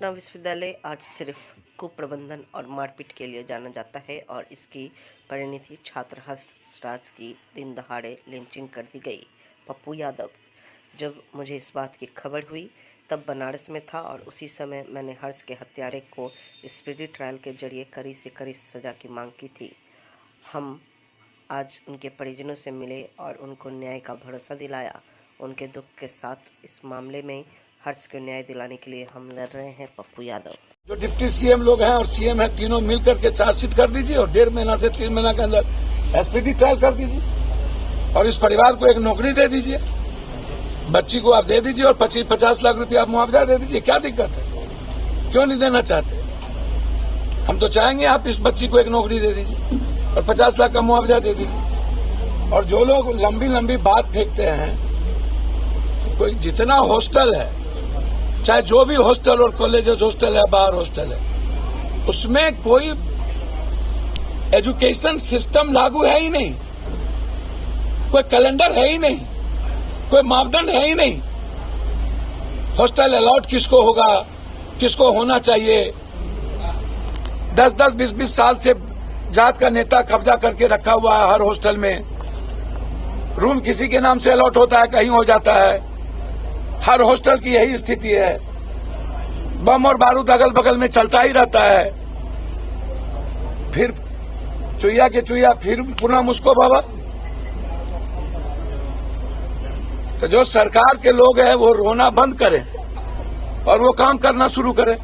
पटना विश्वविद्यालय आज सिर्फ कुप्रबंधन और मारपीट के लिए जाना जाता है और इसकी परिणति छात्र हंसराज की दिन दहाड़े लिंचिंग कर दी गई। पप्पू यादव। जब मुझे इस बात की खबर हुई तब बनारस में था और उसी समय मैंने हर्ष के हत्यारे को स्पीडी ट्रायल के जरिए कड़ी से कड़ी सज़ा की मांग की थी। हम आज उनके परिजनों से मिले और उनको न्याय का भरोसा दिलाया। उनके दुख के साथ इस मामले में हर्ष को न्याय दिलाने के लिए हम लड़ रहे हैं। पप्पू यादव। जो डिप्टी सीएम लोग हैं और सीएम है, तीनों मिल करके चार्जशीट कर दीजिए और 1.5 महीना से 3 महीना के अंदर एसपीडी ट्रायल कर दीजिए और इस परिवार को एक नौकरी दे दीजिए। बच्ची को आप दे दीजिए और 25-50 लाख रुपया आप मुआवजा दे दीजिए। क्या दिक्कत है? क्यों नहीं देना चाहते? हम तो चाहेंगे आप इस बच्ची को एक नौकरी दे दीजिए और 50 लाख का मुआवजा दे दीजिए। और जो लोग लंबी लंबी बात फेंकते हैं, कोई जितना हॉस्टल है, चाहे जो भी हॉस्टल और कॉलेज हॉस्टल है, बाहर हॉस्टल है, उसमें कोई एजुकेशन सिस्टम लागू है ही नहीं, कोई कैलेंडर है ही नहीं, कोई मापदंड है ही नहीं। हॉस्टल अलॉट किसको होगा, किसको होना चाहिए। 10-10, 20-20 साल से जात का नेता कब्जा करके रखा हुआ है हर हॉस्टल में। रूम किसी के नाम से अलॉट होता है, कहीं हो जाता है। हर हॉस्टल की यही स्थिति है। बम और बारूद अगल बगल में चलता ही रहता है। फिर चुईया के चुईया, फिर पुनः मुझको बाबा। तो जो सरकार के लोग हैं वो रोना बंद करें और वो काम करना शुरू करें।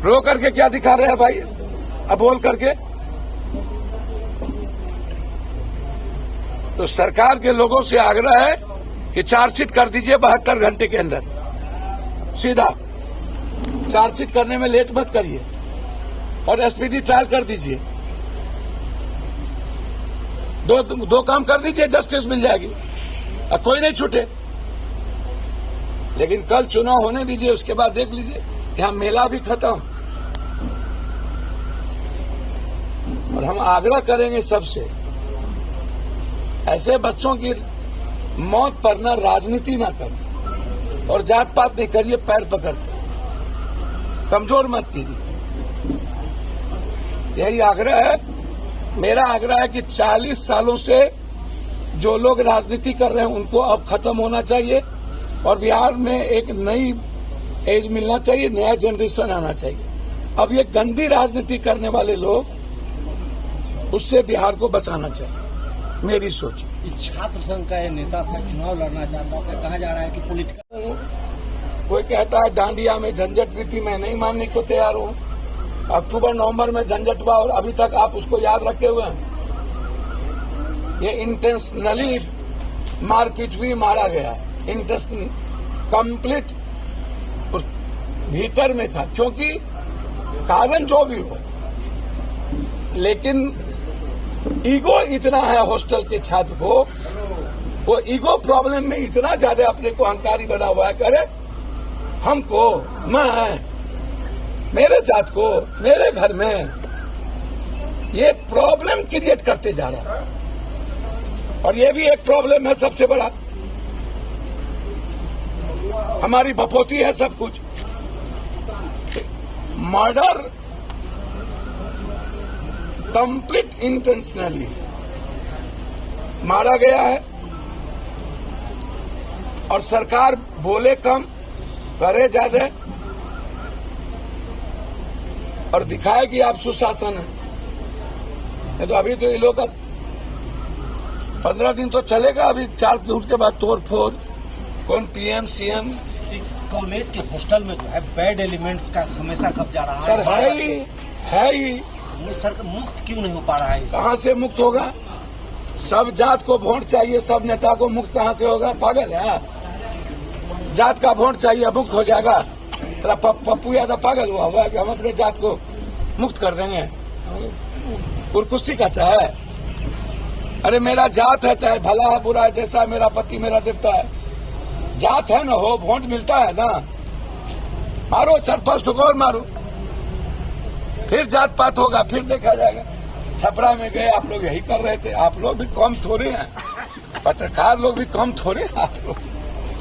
रो करके क्या दिखा रहे हैं भाई? अब बोल करके तो सरकार के लोगों से आग्रह है कि चार्जशीट कर दीजिए 72 घंटे के अंदर। सीधा चार्जशीट करने में लेट मत करिए और एसपीडी ट्रायल कर दीजिए। दो काम कर दीजिए, जस्टिस मिल जाएगी और कोई नहीं छूटे। लेकिन कल चुनाव होने दीजिए, उसके बाद देख लीजिए। यहां मेला भी खत्म। और हम आग्रह करेंगे सबसे, ऐसे बच्चों की मौत पर न राजनीति ना करें और जात पात नहीं करिए, पैर पकड़ते कमजोर मत कीजिए। यही आग्रह है, मेरा आग्रह है कि 40 सालों से जो लोग राजनीति कर रहे हैं उनको अब खत्म होना चाहिए और बिहार में एक नई एज मिलना चाहिए, नया जनरेशन आना चाहिए। अब ये गंदी राजनीति करने वाले लोग, उससे बिहार को बचाना चाहिए, मेरी सोच। छात्र संघ का ये नेता था, चुनाव लड़ना चाहता था, कहा जा रहा है कि पॉलिटिकल। कोई कहता है डांडिया में झंझट भी थी, मैं नहीं मानने को तैयार हूँ। अक्टूबर नवंबर में झंझट हुआ और अभी तक आप उसको याद रखे हुए हैं। ये इंटेंशनली मारपीट भी मारा गया, इंटेंशनली कंप्लीट भीतर में था, क्योंकि कारण जो भी हो, लेकिन ईगो इतना है हॉस्टल के छात्र को, वो ईगो प्रॉब्लम में इतना ज्यादा अपने को अहंकारी बना हुआ है। करे हमको, मैं, मेरे जात को, मेरे घर में, ये प्रॉब्लम क्रिएट करते जा रहा है। और ये भी एक प्रॉब्लम है सबसे बड़ा। हमारी बपोती है सब कुछ। मर्डर कंप्लीट इंटेंशनली मारा गया है और सरकार बोले कम, करे ज्यादा और दिखाए कि आप सुशासन है। तो अभी तो ये लोग 15 दिन तो चलेगा, अभी 4 दिन के बाद तोड़ फोड़। कौन पीएम सीएम? कॉलेज के हॉस्टल में जो है बैड एलिमेंट्स का हमेशा कब्जा रहा है। सर है ही। सर मुक्त क्यों नहीं हो पा रहा है? कहाँ से मुक्त होगा? सब जात को वोट चाहिए, सब नेता को मुक्त कहाँ से होगा? पागल है? जात का वोट चाहिए, मुक्त हो जाएगा? थोड़ा पप्पू यादव पागल हुआ हुआ है कि हम अपने जात को मुक्त कर देंगे? कुर्कुस्सी करता है। अरे मेरा जात है, चाहे भला है बुरा है, जैसा मेरा पति मेरा देवता है, जात है ना, हो वोट मिलता है ना। मारो 4-5 ठोकर मारो, फिर जात पात होगा, फिर देखा जाएगा। छपरा में गए, आप लोग यही कर रहे थे। आप लोग भी कम थोड़े हैं, पत्रकार लोग भी कम थोड़े हैं।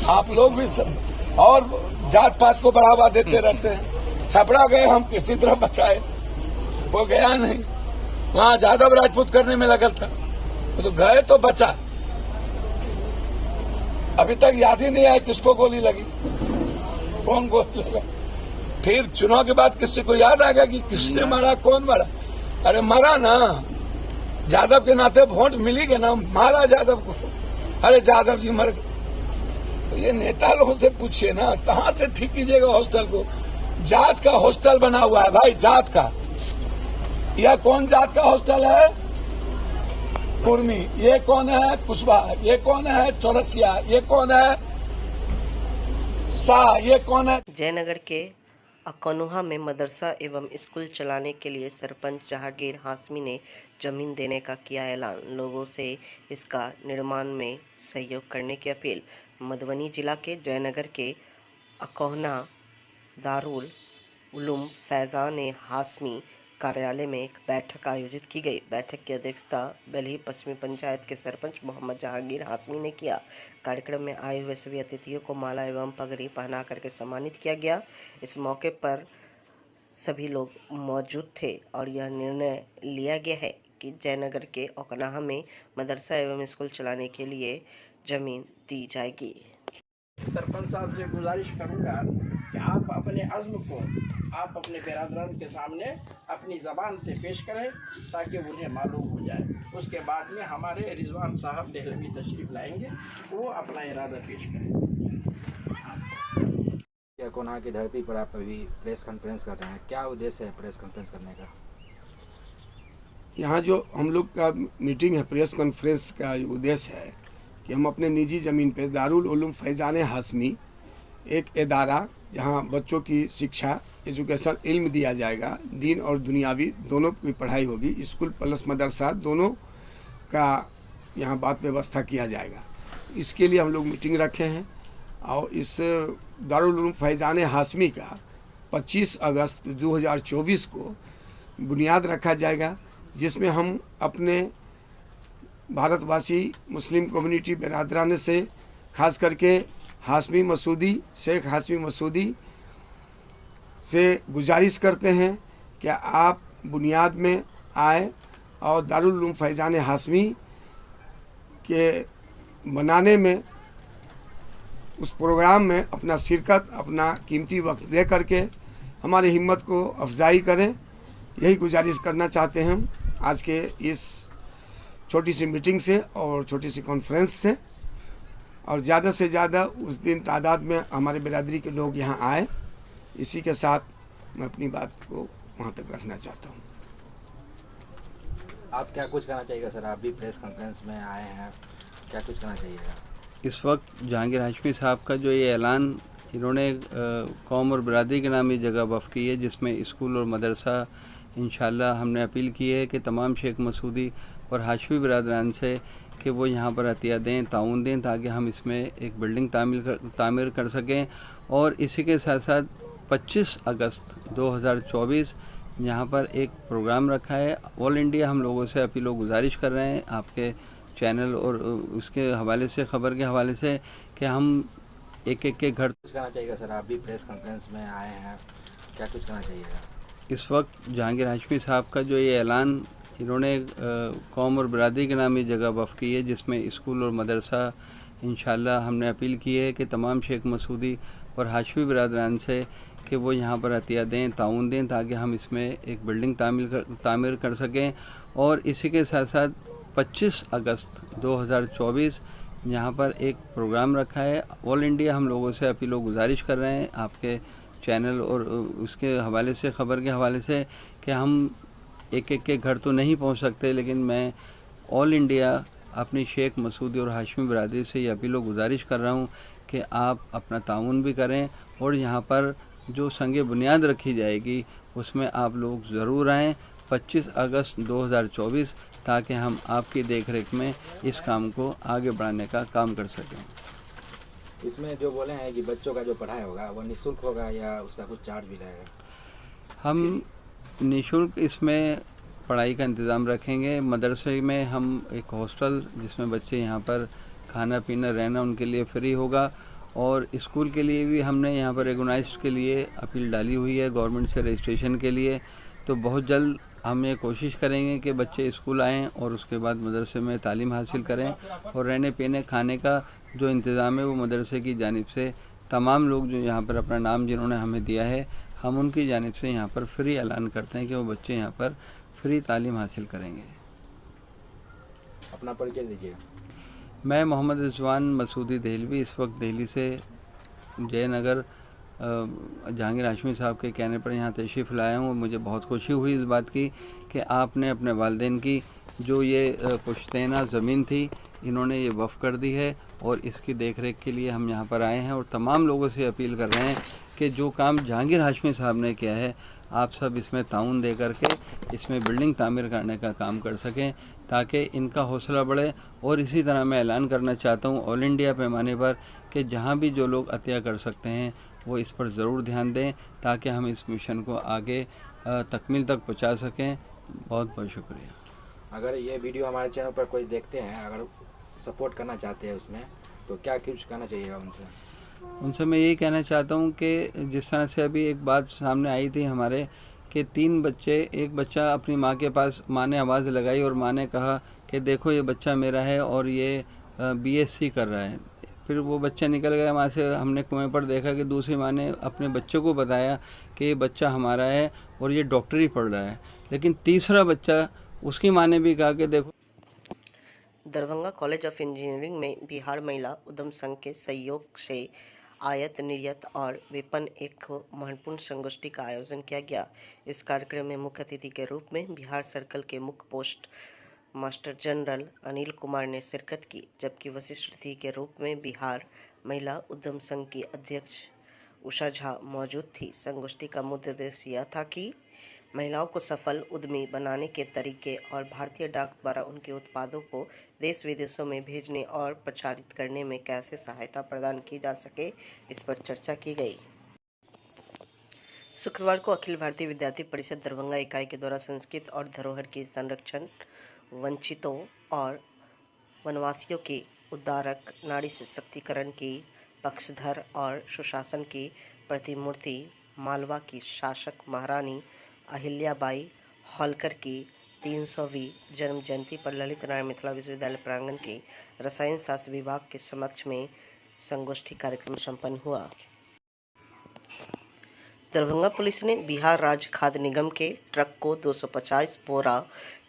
आप लोग भी सब और जात पात को बढ़ावा देते रहते हैं। छपरा गए हम किसी तरह बचाए, वो गया नहीं, वहां जादव राजपूत करने में लगा था, वो तो गए तो बचा। अभी तक याद ही नहीं आया किसको गोली लगी, कौन गोली लगा। फिर चुनाव के बाद किसी को याद आ गया कि किसने मारा, कौन मारा। अरे मरा ना, जादव के नाते वोट मिली गए ना, मारा जादव को। अरे जादव जी मर गए। तो ये नेता लोगों से पूछिए ना, कहां से ठीक कीजिएगा हॉस्टल को। जात का हॉस्टल बना हुआ है भाई, जात का। यह कौन जात का हॉस्टल है? कुर्मी। ये कौन है? कुशवाहा। ये कौन है? चौरसिया। ये कौन है? शाह। ये कौन है? जयनगर के अकनोहा में मदरसा एवं स्कूल चलाने के लिए सरपंच जहांगीर हाशमी ने जमीन देने का किया ऐलान। लोगों से इसका निर्माण में सहयोग करने की अपील। मधुबनी जिला के जयनगर के अकनोहा दारुल उलूम फैजान हाशमी कार्यालय में एक बैठक आयोजित की गई। बैठक की अध्यक्षता बेलही पश्चिमी पंचायत के सरपंच मोहम्मद जहांगीर हाशमी ने किया। कार्यक्रम में आए हुए सभी अतिथियों को माला एवं पगड़ी पहना करके सम्मानित किया गया। इस मौके पर सभी लोग मौजूद थे और यह निर्णय लिया गया है कि जयनगर के अकनोहा में मदरसा एवं स्कूल चलाने के लिए जमीन दी जाएगी। सरपंच साहब से गुजारिश करूंगा कि आप अपने अज़्म को आप अपने बिरादरान के सामने अपनी ज़बान से पेश करें ताकि उन्हें मालूम हो जाए। उसके बाद में हमारे रिजवान साहब देहलवी तशरीफ़ लाएंगे, वो अपना इरादा पेश करें। अकनोहा की धरती पर आप अभी प्रेस कॉन्फ्रेंस कर रहे हैं, क्या उद्देश्य है प्रेस कॉन्फ्रेंस करने का? यहाँ जो हम लोग का मीटिंग है, प्रेस कॉन्फ्रेंस का उद्देश्य है कि हम अपने निजी ज़मीन पे दारुल उलूम फैजान हाशमी, एक इदारा जहाँ बच्चों की शिक्षा, एजुकेशन, इल्म दिया जाएगा, दीन और दुनियावी दोनों की पढ़ाई होगी, स्कूल प्लस मदरसा दोनों का यहाँ बात व्यवस्था किया जाएगा। इसके लिए हम लोग मीटिंग रखे हैं और इस दारुल उलूम फैजान हाशमी का 25 अगस्त 2024 को बुनियाद रखा जाएगा, जिसमें हम अपने भारतवासी मुस्लिम कम्युनिटी बिरादरान से खास करके हाशमी मसूदी, शेख हाशमी मसूदी से गुजारिश करते हैं कि आप बुनियाद में आए और दारुल उलूम फैजान हाशमी के बनाने में, उस प्रोग्राम में अपना शिरकत, अपना कीमती वक्त दे करके हमारी हिम्मत को अफजाई करें। यही गुजारिश करना चाहते हैं हम आज के इस छोटी सी मीटिंग से और छोटी सी कॉन्फ्रेंस से, और ज़्यादा से ज़्यादा उस दिन तादाद में हमारे बिरादरी के लोग यहाँ आए। इसी के साथ मैं अपनी बात को वहाँ तक रखना चाहता हूँ। आप क्या कुछ कहना चाहिएगा सर? आप भी प्रेस कॉन्फ्रेंस में आए हैं, क्या कुछ कहना चाहिएगा? इस वक्त जहांगीर हाशमी साहब का जो ये ऐलान इन्होंने कौम और बिरादरी के नाम ये जगह वफ़ की है, जिसमें स्कूल और मदरसा इंशाल्लाह हमने अपील की है कि तमाम शेख मसूदी और हाशमी बिरादरान से कि वो यहाँ पर अतिया दें, ताउन दें, ताकि हम इसमें एक बिल्डिंग तामीर कर सकें। और इसी के साथ साथ 25 अगस्त 2024 यहाँ पर एक प्रोग्राम रखा है। ऑल इंडिया हम लोगों से अपील और गुजारिश कर रहे हैं आपके चैनल और उसके हवाले से, ख़बर के हवाले से, कि हम एक एक के घर। कुछ कहना चाहिएगा सर? आप भी प्रेस कॉन्फ्रेंस में आए हैं, क्या कुछ कहना चाहिएगा? इस वक्त जहांगीर हाशमी साहब का जो ये ऐलान इन्होंने कौम और बिरादरी के नाम ये जगह वफ़ की है, जिसमें स्कूल और मदरसा इंशाल्लाह हमने अपील की है कि तमाम शेख मसूदी और हाशमी बिरादरान से कि वो यहाँ पर अतिया दें, ताउन दें, ताकि हम इसमें एक बिल्डिंग तामीर कर सकें। और इसी के साथ साथ 25 अगस्त 2024 यहाँ पर एक प्रोग्राम रखा है। ऑल इंडिया हम लोगों से अपील और गुजारिश कर रहे हैं आपके चैनल और उसके हवाले से, ख़बर के हवाले से, कि हम एक एक के घर तो नहीं पहुंच सकते, लेकिन मैं ऑल इंडिया अपनी शेख मसूदी और हाशमी बिरादरी से ये अपील और गुजारिश कर रहा हूं कि आप अपना ताउन भी करें और यहाँ पर जो संग बुनियाद रखी जाएगी उसमें आप लोग ज़रूर आएँ 25 अगस्त 2024, ताकि हम आपकी देखरेख में इस काम को आगे बढ़ाने का काम कर सकें। इसमें जो बोले हैं कि बच्चों का जो पढ़ाई होगा वो निःशुल्क होगा या उसका कुछ चार्ज भी लगेगा? हम निःशुल्क इसमें पढ़ाई का इंतज़ाम रखेंगे। मदरसे में हम एक हॉस्टल, जिसमें बच्चे यहाँ पर खाना पीना रहना उनके लिए फ्री होगा, और स्कूल के लिए भी हमने यहाँ पर रेगुनाइज्ड के लिए अपील डाली हुई है गवर्नमेंट से रजिस्ट्रेशन के लिए। तो बहुत जल्द हम ये कोशिश करेंगे कि बच्चे स्कूल आएँ और उसके बाद मदरसे में तालीम हासिल करें, और रहने पीने खाने का जो इंतज़ाम है वो मदरसे की जानिब से तमाम लोग जो यहाँ पर अपना नाम जिन्होंने हमें दिया है, हम उनकी जानिब से यहाँ पर फ्री ऐलान करते हैं कि वो बच्चे यहाँ पर फ्री तालीम हासिल करेंगे। अपना परिचय दीजिए। मैं मोहम्मद रिजवान मसूदी देहलवी इस वक्त दिल्ली से जयनगर जहांगीर हाशमी साहब के कहने पर यहाँ तशरीफ़ लाया हूँ। मुझे बहुत खुशी हुई इस बात की कि आपने अपने वालिदैन की जो ये पुश्तैना ज़मीन थी इन्होंने ये वफ़ कर दी है, और इसकी देख रेख के लिए हम यहाँ पर आए हैं और तमाम लोगों से अपील कर रहे हैं कि जो काम जहांगीर हाशमी साहब ने किया है आप सब इसमें ताउन दे करके इसमें बिल्डिंग तामीर करने का काम कर सकें, ताकि इनका हौसला बढ़े। और इसी तरह मैं ऐलान करना चाहता हूँ ऑल इंडिया पैमाने पर कि जहाँ भी जो लोग अतिया कर सकते हैं वो इस पर ज़रूर ध्यान दें, ताकि हम इस मिशन को आगे तकमील तक पहुँचा सकें। बहुत बहुत शुक्रिया। अगर ये वीडियो हमारे चैनल पर कोई देखते हैं, अगर सपोर्ट करना चाहते हैं उसमें, तो क्या कुछ कहना चाहिएगा उनसे मैं यही कहना चाहता हूँ कि जिस तरह से अभी एक बात सामने आई थी हमारे कि 3 बच्चे, एक बच्चा अपनी माँ के पास, माँ ने आवाज़ लगाई और माँ ने कहा कि देखो ये बच्चा मेरा है और ये BSc कर रहा है। फिर वो बच्चा निकल गया वहाँ से, हमने कुएं पर देखा कि दूसरी माँ ने अपने बच्चों को बताया कि ये बच्चा हमारा है और ये डॉक्टरी पढ़ रहा है। लेकिन तीसरा बच्चा, उसकी माँ ने भी कहा कि देखो। दरभंगा कॉलेज ऑफ इंजीनियरिंग में बिहार महिला उद्यम संघ के सहयोग से आयात निर्यात और विपणन एक महत्वपूर्ण संगोष्ठी का आयोजन किया गया। इस कार्यक्रम में मुख्य अतिथि के रूप में बिहार सर्कल के मुख्य post master general Anil Kumar ने शिरकत की, जबकि वशिष्ठ अतिथि के रूप में बिहार महिला उद्यम संघ की अध्यक्ष उषा झा मौजूद थी। संगोष्ठी का मुख्य उद्देश्य यह था कि महिलाओं को सफल उद्यमी बनाने के तरीके और भारतीय डाक द्वारा उनके उत्पादों को देश विदेशों में भेजने और प्रचारित करने में कैसे सहायता प्रदान की जा सके, इस पर चर्चा की गई। शुक्रवार को अखिल भारतीय विद्यार्थी परिषद दरभंगा इकाई के द्वारा संस्कृत और धरोहर की संरक्षण, वंचितों और वनवासियों की उद्धारक, नारी सशक्तिकरण की पक्षधर और सुशासन की प्रतिमूर्ति मालवा की शासक महारानी अहिल्याबाई होलकर की 300वीं जन्म जयंती पर ललित नारायण मिथिला विश्वविद्यालय प्रांगण के रसायन शास्त्र विभाग के समक्ष में संगोष्ठी कार्यक्रम संपन्न हुआ। दरभंगा पुलिस ने बिहार राज्य खाद्य निगम के ट्रक को 250 बोरा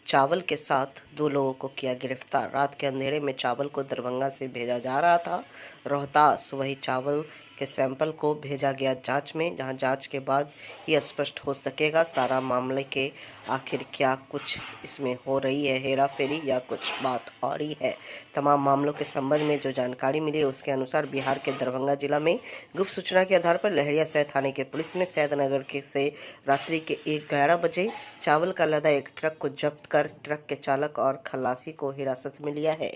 चावल के साथ 2 लोगों को किया गिरफ्तार। रात के अंधेरे में चावल को दरभंगा से भेजा जा रहा था रोहतास। वही चावल के सैंपल को भेजा गया जांच में, जहां जांच के बाद ये स्पष्ट हो सकेगा सारा मामले के आखिर क्या कुछ इसमें हो रही है हेरा फेरी या कुछ बात और ही है। तमाम मामलों के संबंध में जो जानकारी मिली उसके अनुसार बिहार के दरभंगा जिला में गुप्त सूचना के आधार पर लहरियासराय थाने के पुलिस ने सैदनगर के से रात्रि के 11 बजे चावल का लदा एक ट्रक को जब्त कर ट्रक के चालक और खलासी को हिरासत में लिया है।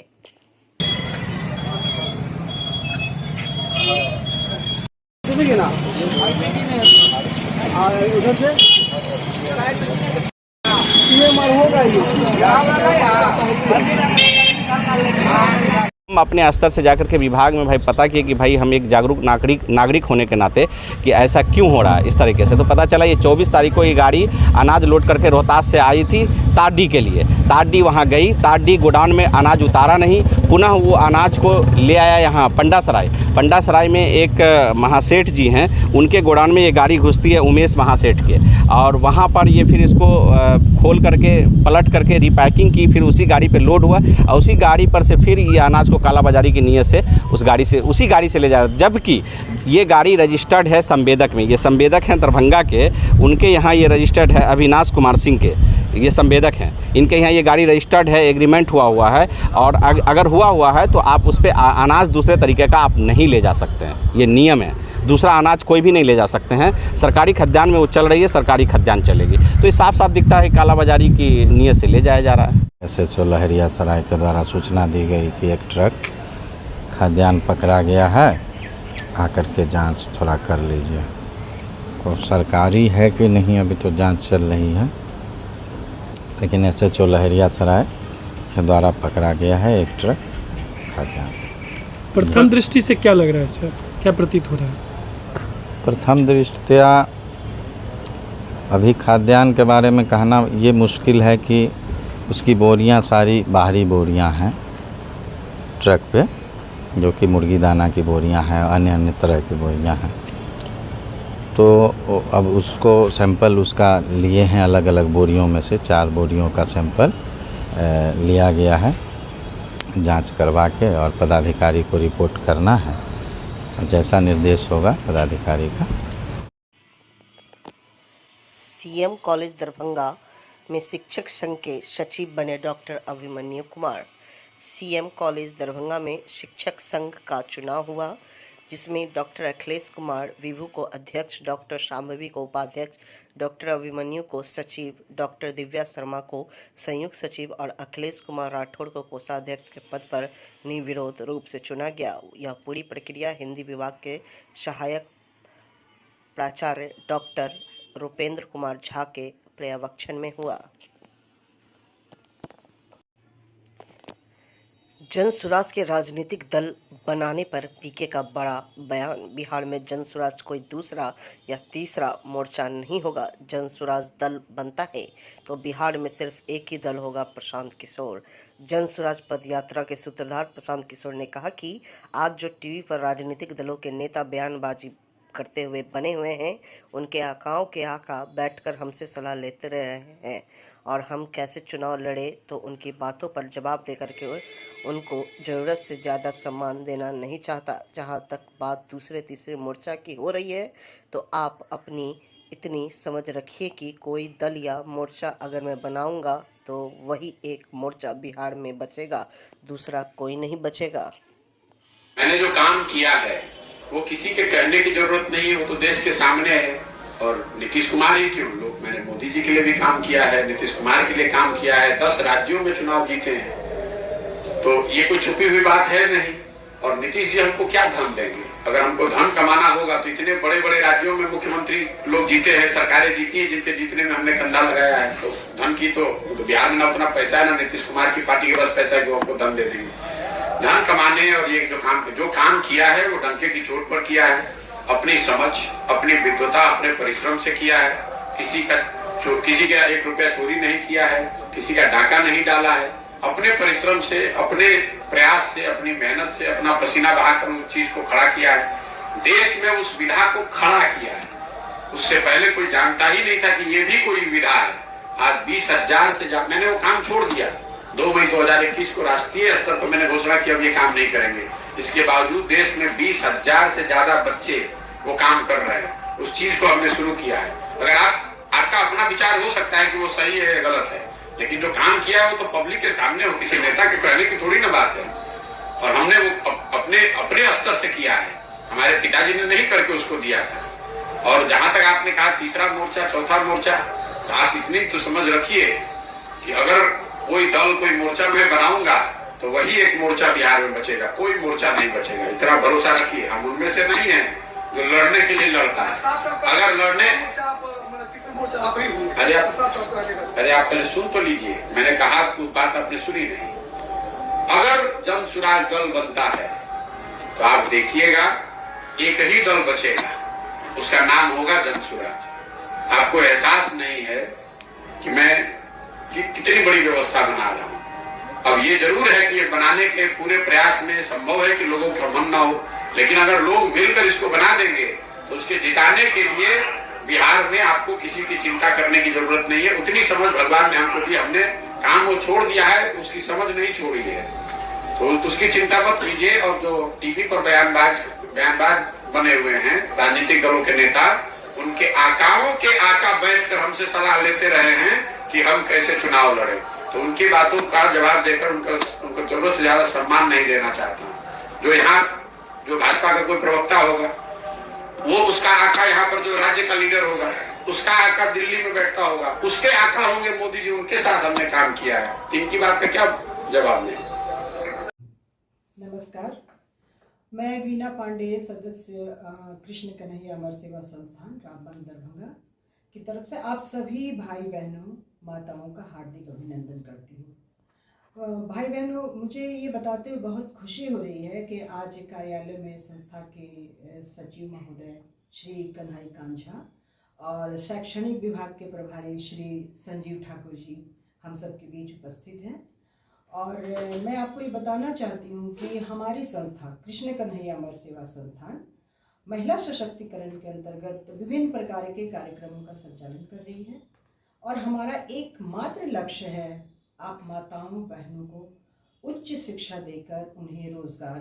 हम अपने स्तर से जाकर के विभाग में भाई पता किए कि भाई हम एक जागरूक नागरिक होने के नाते कि ऐसा क्यों हो रहा है इस तरीके से। तो पता चला ये 24 तारीख को ये गाड़ी अनाज लोड करके रोहतास से आई थी ताड्डी के लिए। ताड्डी वहाँ गई, ताड्डी गोडाउन में अनाज उतारा नहीं, पुनः वो अनाज को ले आया यहाँ पंडासराय। पंडासराय में एक महासेठ जी हैं, उनके गोडाउन में ये गाड़ी घुसती है उमेश महासेठ के, और वहाँ पर ये फिर इसको खोल करके पलट करके रिपैकिंग की, फिर उसी गाड़ी पे लोड हुआ और उसी गाड़ी पर से फिर ये अनाज को कालाबाजारी की नीयत से उसी गाड़ी से ले जा रहा। जबकि ये गाड़ी रजिस्टर्ड है संवेदक में, ये संवेदक हैं दरभंगा के, उनके यहाँ ये रजिस्टर्ड है अविनाश कुमार सिंह के, ये संवेदक हैं, इनके यहाँ ये गाड़ी रजिस्टर्ड है, एग्रीमेंट हुआ है। और अगर हुआ है तो आप उस पर अनाज दूसरे तरीके का आप नहीं ले जा सकते हैं, ये नियम है। दूसरा अनाज कोई भी नहीं ले जा सकते हैं। सरकारी खाद्यान्न में वो चल रही है, सरकारी खाद्यान्न चलेगी। तो ये साफ साफ दिखता है कालाबाजारी की नीयत से ले जाया जा रहा है। SHO लहरियासराय के द्वारा सूचना दी गई कि एक ट्रक खाद्यान्न पकड़ा गया है, आकर के जांच थोड़ा कर लीजिए। तो सरकारी है कि नहीं अभी तो जांच चल रही है, लेकिन SHO लहरियासराय के द्वारा पकड़ा गया है एक ट्रक खाद्यान्न। प्रथम दृष्टि से क्या लग रहा है सर? क्या प्रतीत हो रहा है? प्रथम दृष्टया अभी खाद्यान्न के बारे में कहना ये मुश्किल है कि उसकी बोरियां सारी बाहरी बोरियां हैं ट्रक पे, जो कि मुर्गी दाना की बोरियां हैं, अन्य अन्य तरह की बोरियां हैं। तो अब उसको सैंपल उसका लिए हैं, अलग अलग बोरियों में से 4 बोरियों का सैंपल लिया गया है। जांच करवा के और पदाधिकारी को रिपोर्ट करना है, जैसा निर्देश होगा पदाधिकारी का। सीएम कॉलेज दरभंगा में शिक्षक संघ के सचिव बने doctor Abhimanyu Kumar. CM college Darbhanga में शिक्षक संघ का चुनाव हुआ, जिसमें डॉक्टर अखिलेश कुमार विभू को अध्यक्ष, डॉक्टर शांभवी को उपाध्यक्ष, डॉक्टर अभिमन्यु को सचिव, डॉक्टर दिव्या शर्मा को संयुक्त सचिव और अखिलेश कुमार राठौड़ को कोषाध्यक्ष के पद पर निर्विरोध रूप से चुना गया। यह पूरी प्रक्रिया हिंदी विभाग के सहायक प्राचार्य डॉक्टर रुपेंद्र कुमार झा के पर्यवेक्षण में हुआ। जनसुराज के राजनीतिक दल बनाने पर पीके का बड़ा बयान। बिहार में जनसुराज कोई दूसरा या तीसरा मोर्चा नहीं होगा। जनसुराज दल बनता है तो बिहार में सिर्फ एक ही दल होगा, प्रशांत किशोर। जनसुराज पदयात्रा के सूत्रधार प्रशांत किशोर ने कहा कि आज जो टीवी पर राजनीतिक दलों के नेता बयानबाजी करते हुए बने हुए हैं, उनके आकाओं के आका बैठकर हमसे सलाह लेते रहे हैं और हम कैसे चुनाव लड़े तो उनकी बातों पर जवाब देकर के उनको ज़रूरत से ज़्यादा सम्मान देना नहीं चाहता। जहां तक बात दूसरे तीसरे मोर्चा की हो रही है, तो आप अपनी इतनी समझ रखिए कि कोई दल या मोर्चा अगर मैं बनाऊंगा तो वही एक मोर्चा बिहार में बचेगा, दूसरा कोई नहीं बचेगा। मैंने जो काम किया है वो किसी के कहने की जरूरत नहीं है, वो तो देश के सामने है। और नीतीश कुमार ही क्यों, लोग मैंने मोदी जी के लिए भी काम किया है, नीतीश कुमार के लिए काम किया है, 10 राज्यों में चुनाव जीते हैं, तो ये कोई छुपी हुई बात है नहीं। और नीतीश जी हमको क्या धन देंगे? अगर हमको धन कमाना होगा तो इतने बड़े बड़े राज्यों में मुख्यमंत्री लोग जीते हैं, सरकारें जीती हैं, जिनके जीतने में हमने कंधा लगाया है। तो धन की तो बिहार में ना उतना पैसा है, ना नीतीश कुमार की पार्टी के पास पैसा है जो हमको धन दे देंगे। धन कमाने और ये जो काम किया है वो डंके की चोट पर किया है, अपनी समझ, अपनी विद्वता, अपने परिश्रम से किया है। किसी का 1 रुपया चोरी नहीं किया है, किसी का डाका नहीं डाला है। अपने परिश्रम से, अपने प्रयास से, अपनी मेहनत से, अपना पसीना बहाकर उस चीज को खड़ा किया है। देश में उस विधा को खड़ा किया है। उससे पहले कोई जानता ही नहीं था कि ये भी कोई विधा है। आज 20,000 से ज्यादा मैंने वो काम छोड़ दिया। 2 मई 2021 को राष्ट्रीय स्तर पर मैंने घोषणा की अब ये काम नहीं करेंगे। इसके बावजूद देश में 20,000 से ज्यादा बच्चे वो काम कर रहे हैं। उस चीज को हमने शुरू किया है। अगर आपका अपना विचार हो सकता है कि वो सही है या गलत है, लेकिन जो काम किया है वो तो पब्लिक के सामने हो, किसी नेता के कहने की थोड़ी ना बात है। और हमने वो अपने स्तर से किया है, हमारे पिताजी ने नहीं करके उसको दिया था। और जहां तक आपने कहा तीसरा मोर्चा, चौथा मोर्चा, तो आप इतनी तो समझ रखिए कि अगर कोई दल, कोई मोर्चा मैं बनाऊंगा तो वही एक मोर्चा बिहार में बचेगा, कोई मोर्चा नहीं बचेगा। इतना भरोसा रखिए। हम उनमें से नहीं है जो लड़ने के लिए लड़ता है। अगर लड़ने अरे आप पहले सुन तो लीजिए, मैंने कहा तो बात आपने सुनी नहीं। अगर जनसुराज दल बनता है तो आप देखिएगा एक ही दल बचेगा, उसका नाम होगा जनसुराज। आपको एहसास नहीं है कि मैं कितनी बड़ी व्यवस्था बना रहा हूँ। अब ये जरूर है कि ये बनाने के पूरे प्रयास में संभव है कि लोगों का मन ना हो, लेकिन अगर लोग मिलकर इसको बना देंगे तो उसके जिताने के लिए बिहार में आपको किसी की चिंता करने की जरूरत नहीं है। उतनी समझ भगवान ने हमको दी, हमने काम वो छोड़ दिया है, उसकी समझ नहीं छोड़ी है, तो उसकी चिंता मत कीजिए। और जो टीवी पर बयानबाज बने हुए हैं राजनीतिक दलों के नेता, उनके आकाओं के आका बैठकर हमसे सलाह लेते रहे हैं कि हम कैसे चुनाव लड़े, तो उनकी बातों का जवाब देकर उनको जरूरत से ज्यादा सम्मान नहीं देना चाहता हूँ। जो यहाँ जो भाजपा का कोई प्रवक्ता होगा, वो उसका आका यहाँ पर जो राज्य का लीडर होगा, उसका आका दिल्ली में बैठता होगा, उसके आका होंगे मोदी जी, उनके साथ हमने काम किया है। इनकी बात का क्या जवाब दें? नमस्कार, मैं वीना पांडे, सदस्य कृष्ण कन्हैया अमर सेवा संस्थान रामबन दरभंगा की तरफ से आप सभी भाई बहनों, माताओं का हार्दिक अभिनंदन करती हूँ। भाई बहनों, मुझे ये बताते हुए बहुत खुशी हो रही है कि आज कार्यालय में संस्था के सचिव महोदय श्री कन्हैया कांत झा और शैक्षणिक विभाग के प्रभारी श्री संजीव ठाकुर जी हम सब के बीच उपस्थित हैं। और मैं आपको ये बताना चाहती हूँ कि हमारी संस्था कृष्ण कन्हैया अमर सेवा संस्थान महिला सशक्तिकरण के अंतर्गत विभिन्न प्रकार के कार्यक्रमों का संचालन कर रही है और हमारा एकमात्र लक्ष्य है आप माताओं बहनों को उच्च शिक्षा देकर उन्हें रोजगार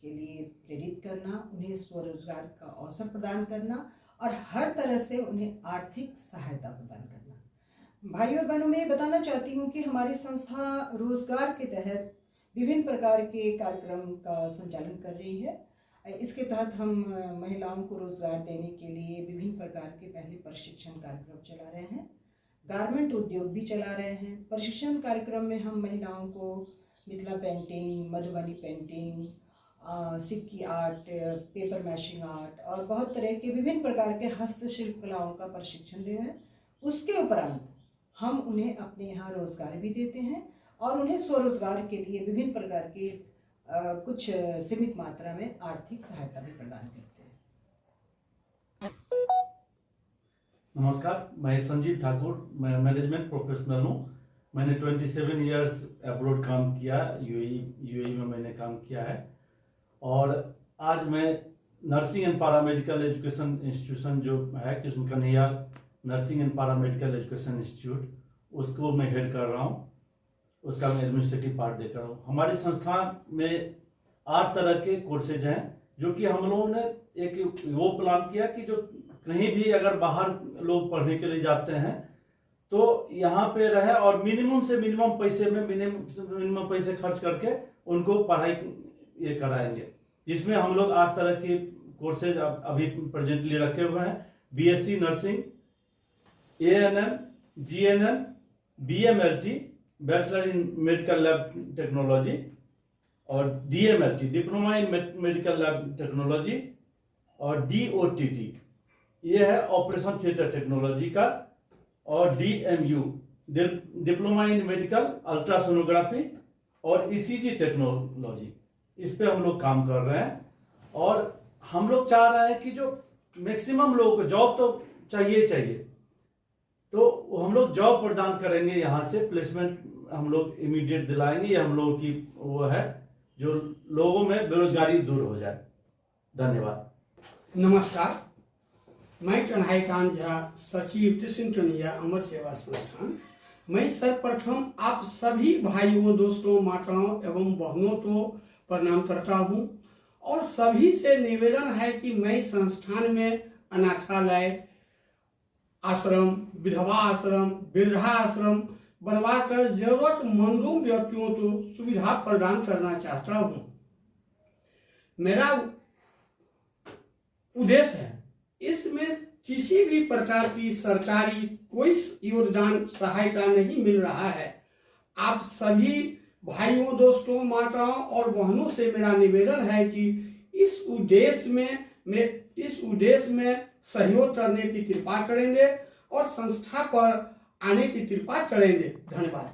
के लिए प्रेरित करना, उन्हें स्वरोजगार का अवसर प्रदान करना और हर तरह से उन्हें आर्थिक सहायता प्रदान करना। भाई और बहनों, मैं ये बताना चाहती हूँ कि हमारी संस्था रोजगार के तहत विभिन्न प्रकार के कार्यक्रम का संचालन कर रही है। इसके तहत हम महिलाओं को रोजगार देने के लिए विभिन्न प्रकार के पहले प्रशिक्षण कार्यक्रम चला रहे हैं, गारमेंट उद्योग भी चला रहे हैं। प्रशिक्षण कार्यक्रम में हम महिलाओं को मिथिला पेंटिंग, मधुबनी पेंटिंग, सिक्की आर्ट, पेपर मैशिंग आर्ट और बहुत तरह के विभिन्न प्रकार के हस्तशिल्प कलाओं का प्रशिक्षण दे रहे हैं। उसके उपरांत हम उन्हें अपने यहाँ रोजगार भी देते हैं और उन्हें स्वरोजगार के लिए विभिन्न प्रकार के कुछ सीमित मात्रा में आर्थिक सहायता भी प्रदान करते हैं। नमस्कार, मैं संजीव ठाकुर, मैं मैनेजमेंट प्रोफेशनल हूँ। मैंने 27 इयर्स अब्रॉड काम किया, यूएई में मैंने काम किया है और आज मैं nursing and paramedical education institution जो है Krishna Kanhaiya nursing and paramedical education institute, उसको मैं हेड कर रहा हूँ। उसका मैं एडमिनिस्ट्रेटिव पार्ट देख रहा हूँ। हमारी संस्था में 8 तरह के कोर्सेज हैं जो कि हम लोगों ने एक वो प्लान किया कि जो कहीं भी अगर बाहर लोग पढ़ने के लिए जाते हैं तो यहाँ पे रहे और मिनिमम से मिनिमम पैसे में मिनिमम पैसे खर्च करके उनको पढ़ाई ये कराएंगे, जिसमें हम लोग 8 तरह के कोर्सेज अभी प्रेजेंटली रखे हुए हैं। BSc nursing, ANM, GNM, BMLT bachelor in medical lab technology और DMLT diploma in medical lab technology और डीओटीटी ये है ऑपरेशन थिएटर टेक्नोलॉजी का और DMU diploma in medical ultrasonography और ईसीजी टेक्नोलॉजी, इस पे हम लोग काम कर रहे हैं। और हम लोग चाह रहे हैं कि जो मैक्सिमम लोगों को जॉब तो चाहिए तो हम लोग जॉब प्रदान करेंगे, यहाँ से प्लेसमेंट हम लोग इमीडिएट दिलाएंगे। ये हम लोगों की वो है जो लोगों में बेरोजगारी दूर हो जाए। धन्यवाद। नमस्कार, मैं कन्हैया कांत झा, सचिव कृष्ण कन्हैया अमर सेवा संस्थान। मैं सर्वप्रथम आप सभी भाइयों, दोस्तों, माताओं एवं बहनों को प्रणाम करता हूं और सभी से निवेदन है कि मैं संस्थान में अनाथालय, आश्रम, विधवा आश्रम, वृद्धा आश्रम बनवाकर जरूरतमंदों व्यक्तियों को सुविधा प्रदान करना चाहता हूं। मेरा उद्देश्य है इसमें किसी भी प्रकार की सरकारी कोई योगदान सहायता नहीं मिल रहा है। आप सभी भाइयों, दोस्तों, माताओं और बहनों से मेरा निवेदन है कि इस उद्देश्य में सहयोग करने की कृपा करेंगे और संस्था पर आने की कृपा करेंगे। धन्यवाद।